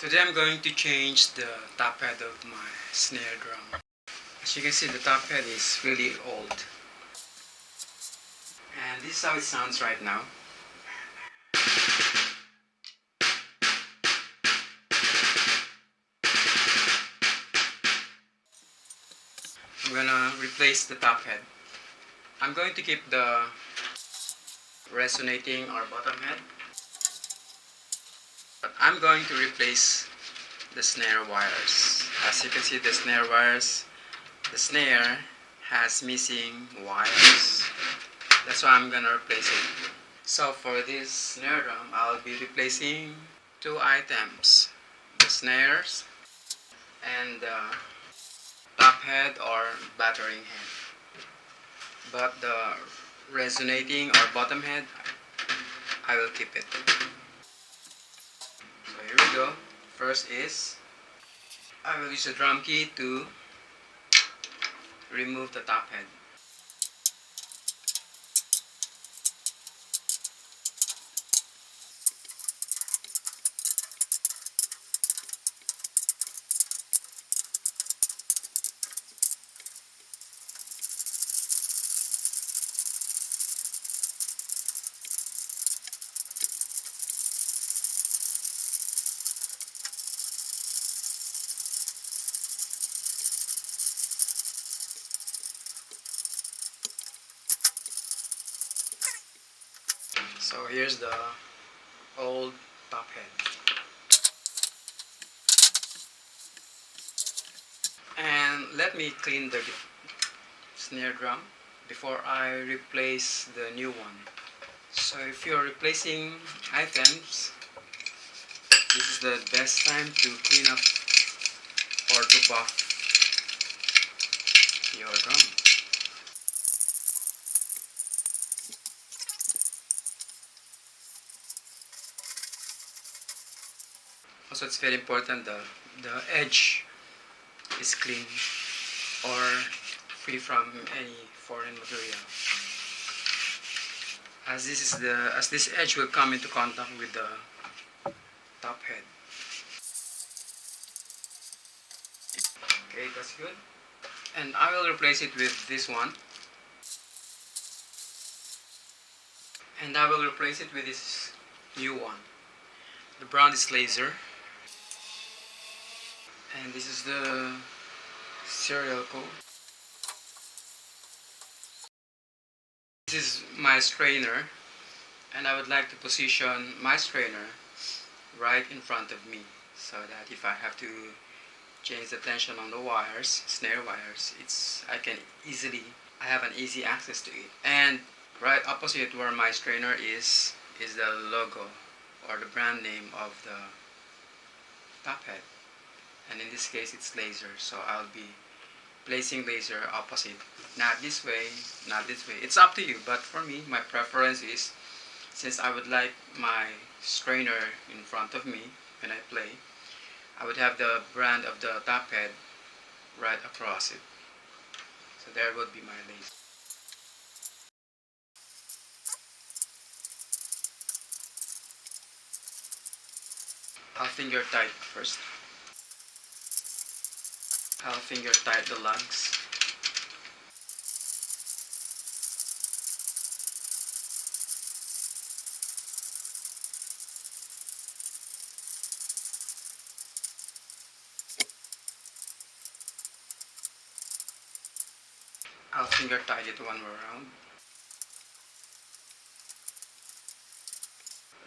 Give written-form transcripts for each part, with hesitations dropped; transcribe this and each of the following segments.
Today I'm going to change the top head of my snare drum. As you can see, the top head is really old. And this is how it sounds right now. I'm gonna replace the top head. I'm going to keep the resonating or bottom head, but I'm going to replace the snare wires. As you can see, the snare wires, the snare has missing wires. That's why I'm gonna replace it. So for this snare drum, I'll be replacing two items: the snares and the top head or battering head. But the resonating or bottom head, I will keep it. So here we go. First is, I will use a drum key to remove the top head. So here's the old top head. And let me clean the snare drum before I replace the new one. So if you're replacing items, this is the best time to clean up or to buff your drum. Also, it's very important the edge is clean or free from any foreign material. As this edge will come into contact with the top head. Okay, that's good. And I will replace it with this one. And I will replace it with this new one. The brand is Laser. And this is the serial code. This is my strainer, and I would like to position my strainer right in front of me so that if I have to change the tension on the wires, snare wires, I have an easy access to it. And right opposite where my strainer is the logo or the brand name of the top head. And in this case it's Laser, so I'll be placing Laser opposite. Not this way, not this way. It's up to you, but for me, my preference is, since I would like my strainer in front of me when I play, I would have the brand of the top head right across it. So there would be my Laser. I'll finger tight first. I'll finger tight the lugs. I'll finger tight it one more round.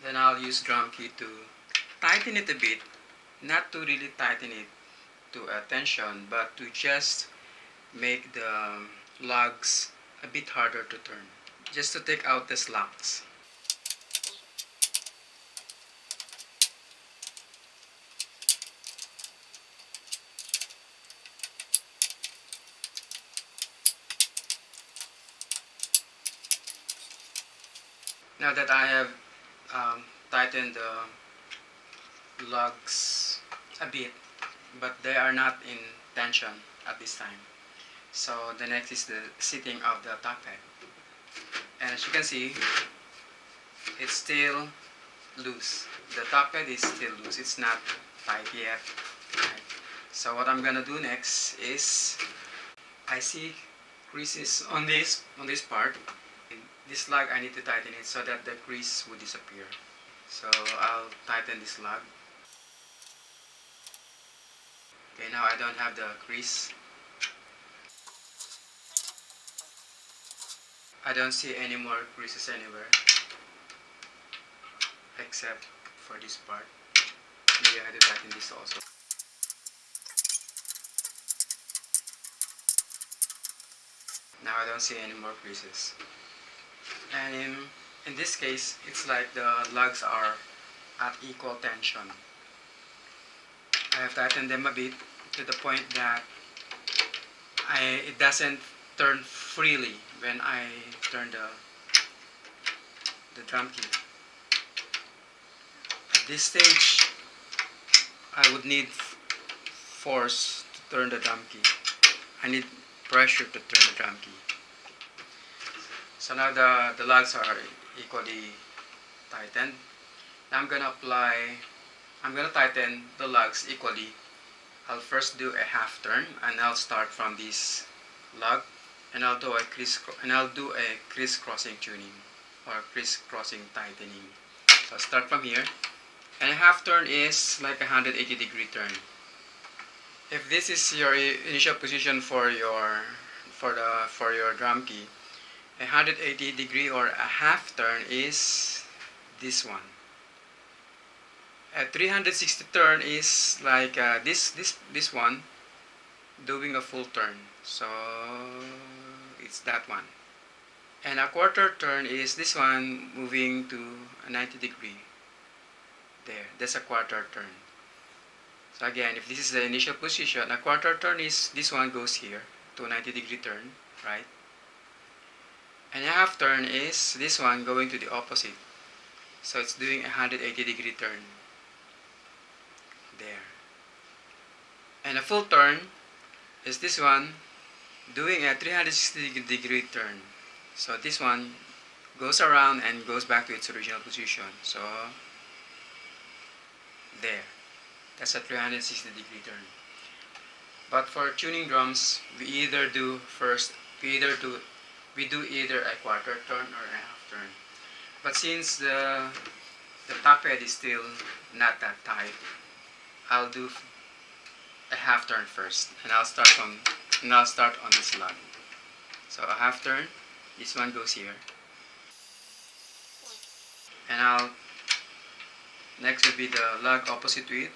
Then I'll use drum key to tighten it a bit, not to really tighten it to a tension, but to just make the lugs a bit harder to turn, just to take out the slacks. Now that I have tightened the lugs a bit, but they are not in tension at this time. So the next is the seating of the top head. And as you can see, it's still loose. The top head is still loose. It's not tight yet. Right. So what I'm gonna do next is, I see creases on this part. This lug I need to tighten it so that the crease would disappear. So I'll tighten this lug. Okay, now I don't have the crease. I don't see any more creases anywhere except for this part. Maybe I have to tighten this also. Now I don't see any more creases. And in this case, it's like the lugs are at equal tension. I have tightened them a bit to the point that it doesn't turn freely when I turn the drum key. At this stage, I would need force to turn the drum key. I need pressure to turn the drum key. So now the lugs are equally tightened. Now I'm gonna tighten the lugs equally. I'll first do a half turn, and I'll start from this lug, and I'll do a crisscrossing tuning or crisscrossing tightening. So I'll start from here, and a half turn is like a 180-degree turn. If this is your initial position for your drum key, a 180-degree or a half turn is this one. A 360 turn is like this one doing a full turn. So it's that one. And a quarter turn is this one moving to a 90-degree. There, that's a quarter turn. So again, if this is the initial position, a quarter turn is this one goes here to a 90-degree turn, right? And a half turn is this one going to the opposite. So it's doing a 180-degree turn. There. And a full turn is this one doing a 360-degree turn. So this one goes around and goes back to its original position. So there. That's a 360-degree turn. But for tuning drums, we do either a quarter turn or a half turn. But since the top head is still not that tight, I'll do a half turn first, and I'll start on this lug. So a half turn, this one goes here, and next will be the lug opposite to it,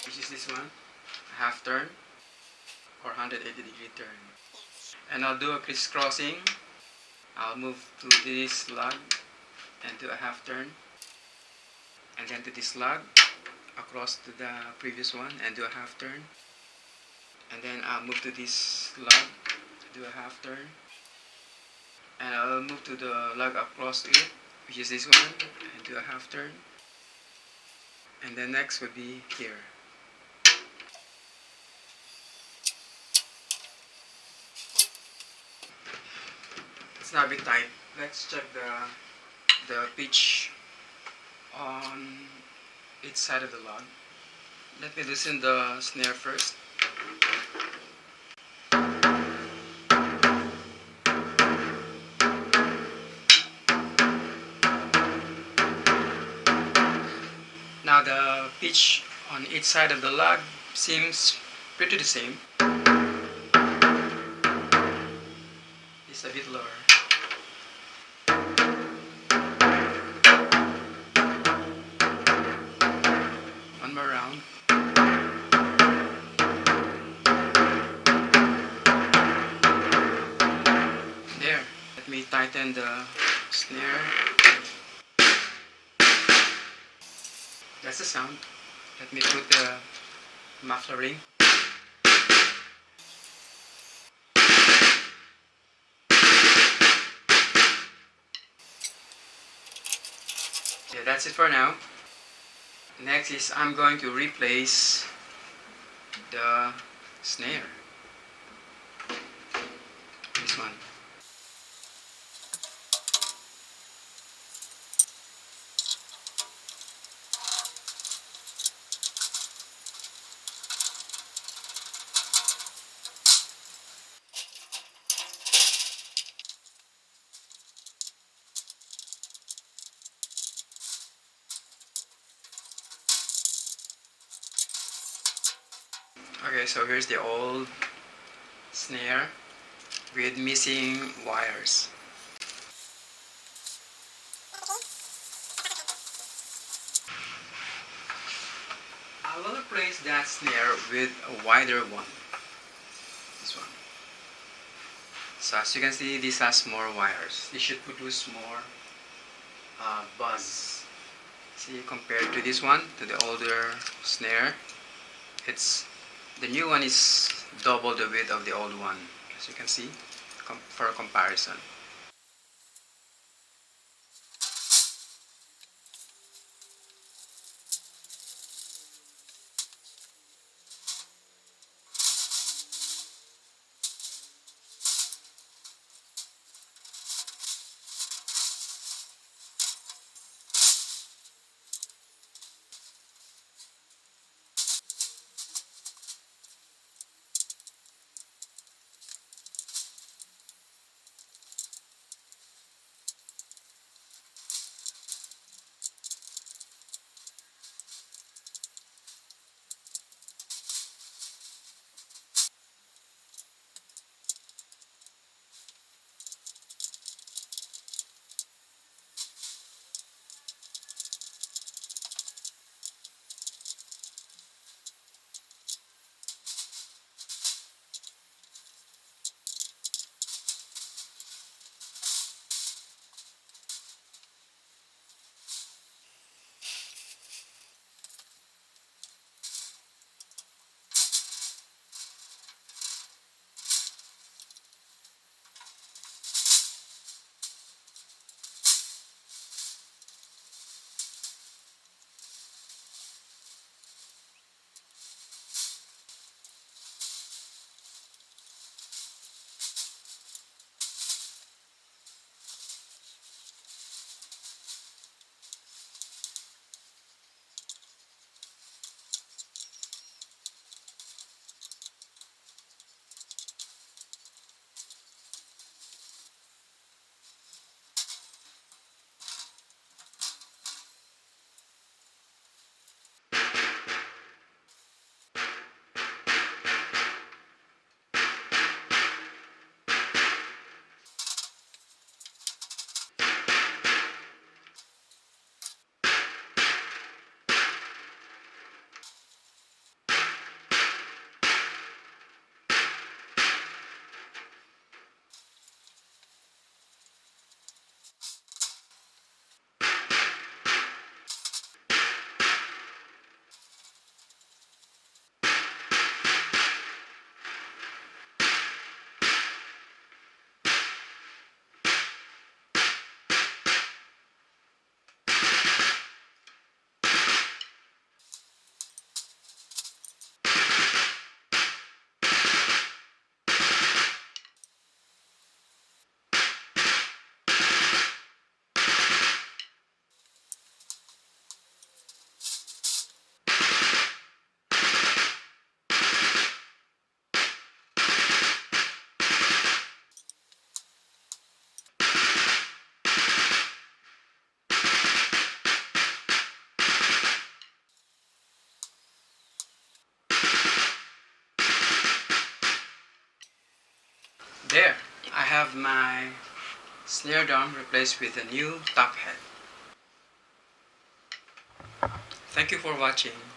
which is this one, a half turn or 180-degree turn. And I'll do a crisscrossing. I'll move to this lug and do a half turn, and then to this lug across to the previous one and do a half turn, and then I'll move to this lug, do a half turn, and I'll move to the lug across to it, which is this one, and do a half turn, and then next would be here. It's now a bit tight. Let's check the pitch on each side of the lug. Let me loosen the snare first. Now the pitch on each side of the lug seems pretty the same. It's a bit lower. One more round. There. Let me tighten the snare. That's the sound. Let me put the muffler ring. Yeah, that's it for now. Next is I'm going to replace the snare. This one. Okay, so here's the old snare with missing wires. I will replace that snare with a wider one. This one. So as you can see, this has more wires. This should produce more buzz. See, compared to this one, to the older snare, it's the new one is double the width of the old one. As you can see, for a comparison. There, I have my snare drum replaced with a new top head. Thank you for watching.